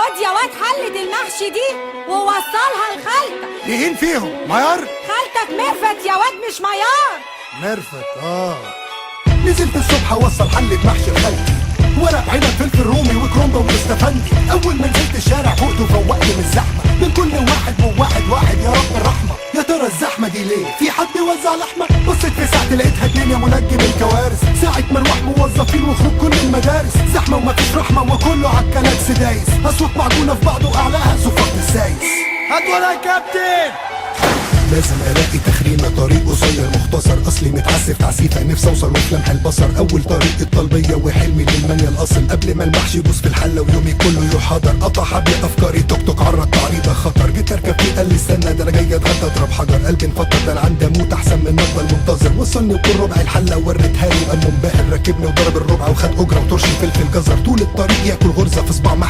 خد يا واد حلة المحشي دي ووصلها لخالتك. مين فيهم؟ ميار؟ خالتك ميرفت يا واد مش ميار. ميرفت نزلت الصبح اوصل حلة محشي لخالتي، ورق عنب فلفل رومي وكرومبا واستفندي. اول ما نزلت الشارع فوقت وفوقت من الزحمه، من كل واحد وواحد واحد يا رب الرحمه. يا ترى الزحمه دي ليه؟ في حد يوزع لحمه؟ بصيت في ساعتي لقيتها اتنين يا منجم الكوارث. ساعه مروح موظفين وخروج كل المدارس، زحمه ومفيش رحمه وكله عالكلاكس دايس. اصوات معجونه في بعض واعلاها صفات السايس. هات ورا يا كابتن. لازم الاقي تخريمه، طريق قصير مختصر، اصلي متعسف تعسيفه نفسي اوصل وفي لمح البصر. اول طريق الطلبيه وحلمي للمنيا الاصل، قبل ما المحشي يبوظ في الحله ويومي كله يحاضر. قطع حبل افكاري توك توك عرض تعريضه خطر، جيت اركب فيه قال لي استنى ده انا جاي اتغدى اضرب حجر. قلبي انفطر ده انا عندي اموت احسن من افضل منتظر. وصلني وكل ربع الحله وريتها له، قام منبهر ركبني وضرب الربع وخد اجره وترشي فلفل جزر. طول الطريق ياكل غرزه في صباع